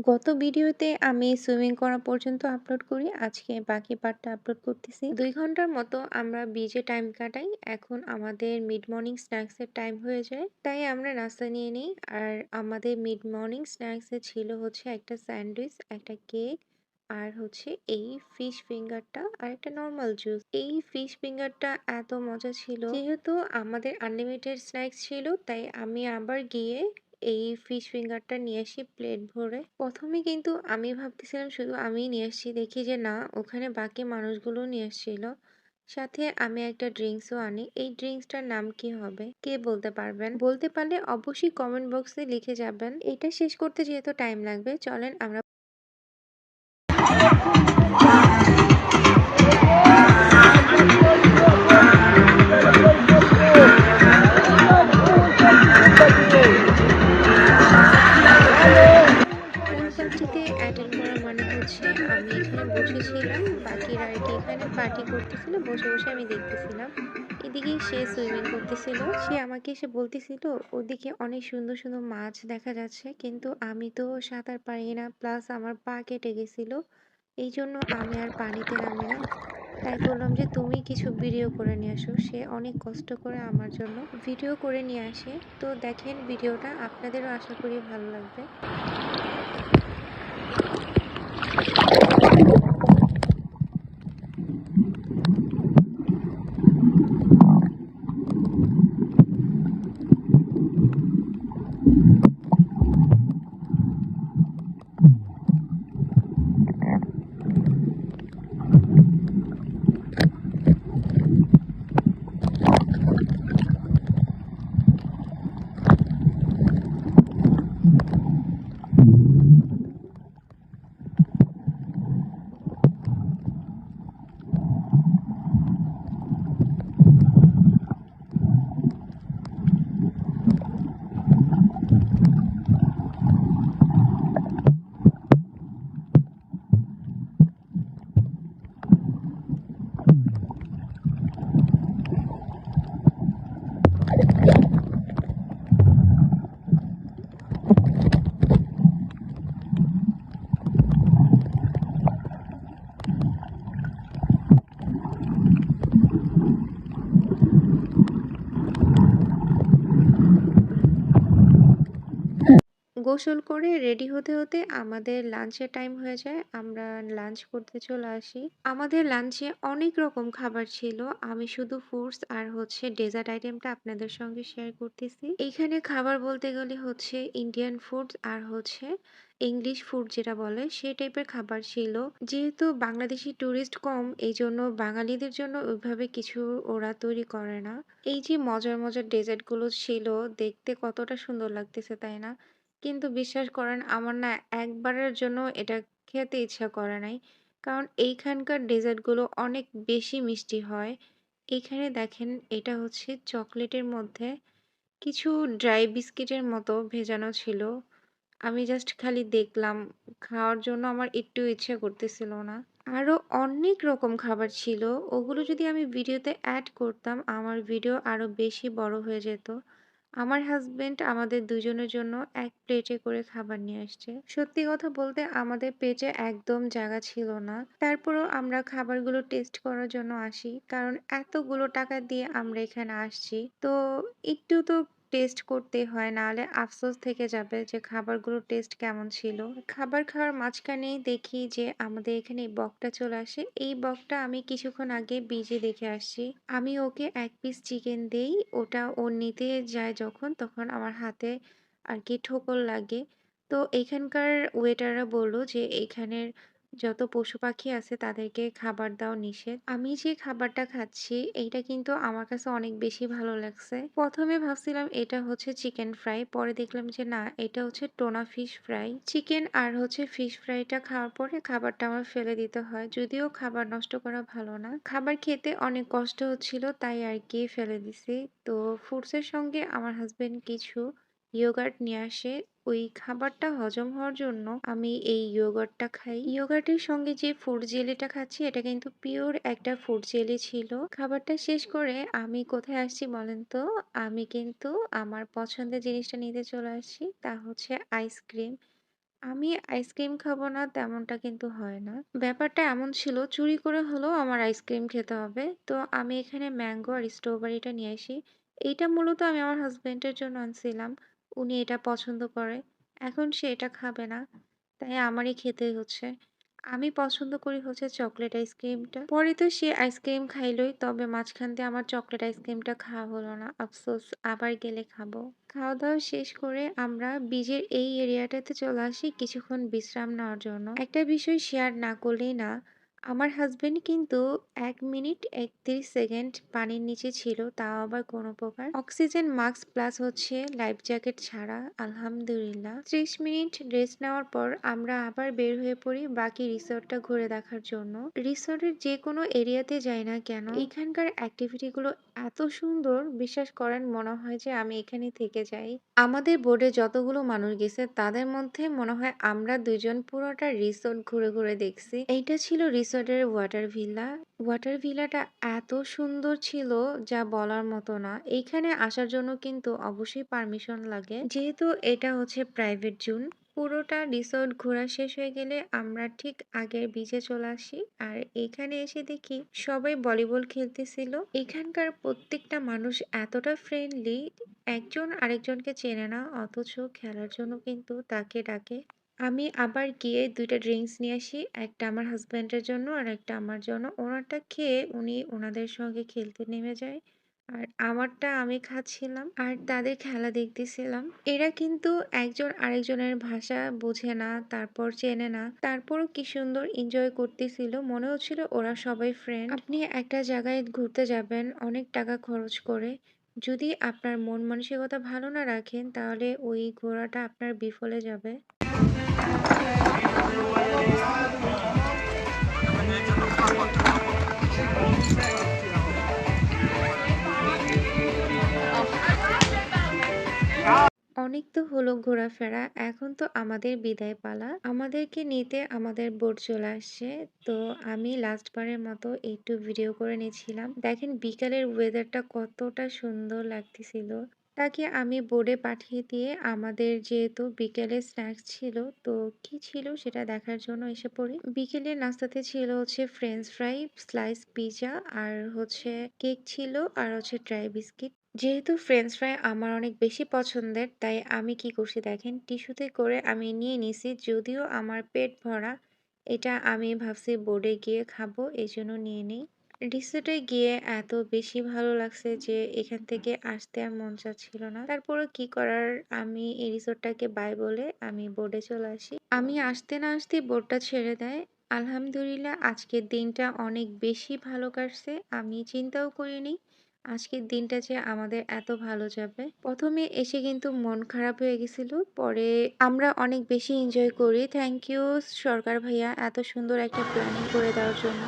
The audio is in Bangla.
গত ভিডিওতে আমি সুইমিং করা পর্যন্ত আপলোড করি। আজকে বাকি পার্টটা আপলোড করতেছি। ২ ঘন্টার মতো আমরা বিচে টাইম কাটাই। এখন আমাদের মিড মর্নিং স্ন্যাকস এর টাইম হয়ে যায়। তাই আমরা নাস্তা নিয়ে নিই। আর আমাদের মিড মর্নিং স্ন্যাকস এ ছিল হচ্ছে একটা স্যান্ডউইচ, একটা কেক আর হচ্ছে এই ফিশ ফিঙ্গারটা আর একটা নরমাল জুস। এই ফিশ ফিঙ্গারটা এত মজা ছিল। যেহেতু আমাদের আনলিমিটেড স্ন্যাক্স ছিল তাই আমি আবার গিয়ে এই ফিশ ফিঙ্গারটা নিয়ে আসি প্লেট ভরে। প্রথমে কিন্তু আমি ভাবতেছিলাম শুধু আমিই নিয়ে আসছি, দেখি যে না, ওখানে বাকি মানুষগুলো নিয়ে আসছিল। সাথে আমি একটা ড্রিঙ্কসও আনি। এই ড্রিঙ্কসটার নাম কি হবে কে বলতে পারবেন? বলতে পারলে অবশ্যই কমেন্ট বক্সে লিখে যাবেন। এটা শেষ করতে যেহেতু টাইম লাগবে, চলেন আমরা পুল পার্টিতে অ্যাটেন্ড করা মানে হচ্ছে আমি এখানে বসেছিলাম, বাকিরা আর কি এখানে পার্টি করতেছিল, বসে বসে আমি দেখতেছিলাম। এদিকে সে সুইমিং করতেছিল, সে আমাকে এসে বলতেছিল ওদিকে অনেক সুন্দর সুন্দর মাছ দেখা যাচ্ছে, কিন্তু আমি তো সাঁতার পারি না, প্লাস আমার পা কেটে গেছিল, এই জন্য আমি আর পানিতে নামি না। তাই বললাম যে তুমি কিছু ভিডিও করে নিয়ে আসো। সে অনেক কষ্ট করে আমার জন্য ভিডিও করে নিয়ে আসে। তো দেখেন ভিডিওটা, আপনাদেরও আশা করি ভালো লাগবে। গোসল করে রেডি হতে হতে আমাদের লাঞ্চের টাইম হয়ে যায়। আমরা লাঞ্চ করতে চলে আসি। আমাদের লাঞ্চে অনেক রকম খাবার ছিল। আমি শুধু ফ্রুটস আর হচ্ছে ডেজার্ট আইটেমটা আপনাদের সঙ্গে শেয়ার করতেছি। এইখানে খাবার বলতে গেলে হচ্ছে ইন্ডিয়ান ফুড আর হচ্ছে ইংলিশ ফুড যেটা বলে সেই টাইপের খাবার ছিল। যেহেতু বাংলাদেশি টুরিস্ট কম, এই জন্য বাঙালিদের জন্য ওইভাবে কিছু ওরা তৈরি করে না। এই যে মজার মজার ডেজার্ট গুলো ছিল, দেখতে কতটা সুন্দর লাগতেছে তাই না? কিন্তু বিশ্বাস করেন আমার না একবারের জন্য এটা খেতে ইচ্ছা করে নাই। কারণ এইখানকার ডেজার্ট গুলো অনেক বেশি মিষ্টি হয়। এইখানে দেখেন এটা হচ্ছে চকলেটের মধ্যে কিছু ড্রাই বিস্কিটের মতো ভেজানো ছিল। আমি জাস্ট খালি দেখলাম, খাওয়ার জন্য আমার একটু ইচ্ছে করতেছিল না। আরো অনেক রকম খাবার ছিল। ওগুলো যদি আমি ভিডিওতে অ্যাড করতাম, আমার ভিডিও আরো বেশি বড় হয়ে যেত। আমার হাসব্যান্ড আমাদের দুজনের জন্য এক প্লেটে করে খাবার নিয়ে আসছে। সত্যি কথা বলতে আমাদের পেটে একদম জায়গা ছিল না। তারপরেও আমরা খাবারগুলো টেস্ট করার জন্য আসি। কারণ এতগুলো টাকা দিয়ে আমরা এখানে আসছি। তো একটু তো টেস্ট করতেই হয়, নাহলে আফসোস থেকে যাবে যে খাবারগুলো টেস্ট কেমন ছিল। খাবার খাওয়ার মাঝখানেই দেখি যে আমাদের এখানে এই বকটা চলে আসে। এই বকটা আমি কিছুক্ষণ আগে বিচে দেখে আসছি। আমি ওকে এক পিস চিকেন দেই, ওটা ও নিতে যায় যখন তখন আমার হাতে আর কি ঠোকর লাগে। তো এখানকার ওয়েটাররা বলল যে এখানের যত পশু পাখি আছে তাদেরকে খাবার দেওয়া নিষেধ। আমি যে খাবারটা খাচ্ছি এইটা কিন্তু আমার কাছে অনেক বেশি ভালো লাগছে। প্রথমে ভাবছিলাম এটা হচ্ছে চিকেন ফ্রাই, পরে দেখলাম যে না, এটা হচ্ছে টোনা ফিশ ফ্রাই। চিকেন আর হচ্ছে ফিশ ফ্রাইটা খাওয়ার পরে খাবারটা আমার ফেলে দিতে হয়, যদিও খাবার নষ্ট করা ভালো না। খাবার খেতে অনেক কষ্ট হচ্ছিল তাই আর কি ফেলে দিছি। তো ফুডসের সঙ্গে আমার হাজবেন্ড কিছু ইয়োগার্ট নিয়ে আসে। ওই খাবারটা হজম হওয়ার জন্য আমি এই ইয়োগার্টটা খাই। ইয়োগার্টের সঙ্গে যে ফুড জেলিটা খাচ্ছি এটা কিন্তু পিওর একটা ফুড জেলি ছিল। খাবারটা শেষ করে আমি কোথায় আসছি বলেন তো? আমি কিন্তু আমার পছন্দের জিনিসটা নিতে চলে আসছি, তা হচ্ছে আইসক্রিম। আমি আইসক্রিম খাবো না তেমনটা কিন্তু হয় না। ব্যাপারটা এমন ছিল চুরি করে হলেও আমার আইসক্রিম খেতে হবে। তো আমি এখানে ম্যাঙ্গো আর স্ট্রবেরিটা নিয়ে আসি। এইটা মূলত আমি আমার হাসব্যান্ডের জন্য আনছিলাম। উনি এটা পছন্দ করে। এখন সে এটা খাবে না। তাই আমারই খেতে হচ্ছে। আমি পছন্দ করি হচ্ছে চকলেট আইসক্রিমটা। পরে তো সে আইসক্রিম খাইলই, তবে মাঝখান দিয়ে আমার চকলেট আইসক্রিমটা খাওয়া হলো না। আফসোস, আবার গেলে খাবো। খাওয়া-দাওয়া শেষ করে আমরা বিচের এই এরিয়াটাতে চলে আসি কিছুক্ষণ বিশ্রাম নেওয়ার জন্য। একটা বিষয় শেয়ার না করলেই না, আমার হাসব্যান্ড কিন্তু ১ মিনিট ৩১ সেকেন্ড পানির নিচে ছিল, তাও আবার কোনো প্রকার অক্সিজেন মাস্ক প্লাস হচ্ছে লাইফ জ্যাকেট ছাড়া। আলহামদুলিল্লাহ ৩০ মিনিট রেস্ট নেওয়ার পর আমরা আবার বের হয়ে পড়ি বাকি রিসোর্টটা ঘুরে দেখার জন্য। রিসোর্টের যে কোনো এরিয়াতে যাই না কেন, এখানকার অ্যাক্টিভিটি গুলো এত সুন্দর, বিশ্বাস করেন মনে হয় যে আমি এখানে থেকে যাই। আমাদের বোর্ডে যতগুলো মানুষ গেছে তাদের মধ্যে মনে হয় আমরা ২ জন পুরোটা রিসোর্ট ঘুরে, ঘুরে দেখছি। এইটা ছিল রিসোর্টের ওয়াটার ভিলা। ওয়াটার ভিলাটা এত সুন্দর ছিল যা বলার মতো না। এইখানে আসার জন্য কিন্তু অবশ্যই পারমিশন লাগে। যেহেতু এটা হচ্ছে প্রাইভেট জোন। পুরোটা রিসোর্ট ঘোরা শেষ হয়ে গেলে আমরা ঠিক আগের বিচে চলে আসি। আর এখানে এসে দেখি সবাই ভলিবল খেলতেছিল। এখানকার প্রত্যেকটা মানুষ এতটা ফ্রেন্ডলি, একজন আরেকজনকে চেনে না অথচ খেলার জন্য কিন্তু তাকে ডাকে। আমি আবার গিয়ে ২ টা ড্রিংকস নিয়ে আসি। একটা আমার হাসব্যান্ডের জন্য আর একটা আমার জন্য। ওনারটা খেয়ে উনি ওনাদের সঙ্গে খেলতে নেমে যায়। আর আমারটা আমি খাচ্ছিলাম আর তাদের খেলা দেখতেছিলাম। এরা কিন্তু একজন আরেকজনের ভাষা বোঝে না, তারপর চেনে না। তারপরও কি সুন্দর এনজয় করতেছিল। মনে হচ্ছিল ওরা সবাই ফ্রেন্ড। আপনি একটা জায়গায় ঘুরতে যাবেন অনেক টাকা খরচ করে। যদি আপনার মন মানসিকতা ভালো না রাখেন তাহলে ওই ঘোরাটা আপনার বিফলে যাবে। অনেক তো হলো ঘোরাফেরা। এখন তো আমাদের বিদায় পালা। আমাদেরকে নিতে আমাদের বোট চলে আসছে। তো আমি লাস্ট বারের মতো একটু ভিডিও করে নিয়েছিলাম। দেখেন বিকালের ওয়েদারটা কতটা সুন্দর লাগতেছিল। তাকে আমি বোর্ডে পাঠিয়ে দিয়ে আমাদের যেহেতু বিকেলে স্ন্যাক্স ছিল, তো কি ছিল সেটা দেখার জন্য এসে পড়ি। বিকেলের নাস্তাতে ছিল হচ্ছে ফ্রেঞ্চ ফ্রাই, স্লাইস পিজা আর হচ্ছে কেক ছিল আর হচ্ছে ড্রাই বিস্কিট। যেহেতু ফ্রেঞ্চ ফ্রাই আমার অনেক বেশি পছন্দের, তাই আমি কি করছি দেখেন টিস্যুতে করে আমি নিয়ে নিছি। যদিও আমার পেট ভরা, এটা আমি ভাবছি বোর্ডে গিয়ে খাবো এজন্য নিয়ে নেই। রিসোর্টে গিয়ে এত বেশি ভালো লাগছে যে এখান থেকে আসতে আর মন চাচ্ছিল না। তারপরও কি করার, আমি এই রিসোর্টটাকে বাই বলে আমি বোর্ডে চলে আসি। আমি আসতে না আসতেই বোর্ডটা ছেড়ে দেয়। আলহামদুলিল্লাহ আজকের দিনটা অনেক বেশি ভালো কাটছে। আমি চিন্তাও করিনি আজকের দিনটা যে আমাদের এত ভালো যাবে। ১ম এ এসে কিন্তু মন খারাপ হয়ে গেছিল। পরে আমরা অনেক বেশি এনজয় করি। থ্যাংক ইউ সরকার ভাইয়া এত সুন্দর একটা প্ল্যানিং করে দেওয়ার জন্য।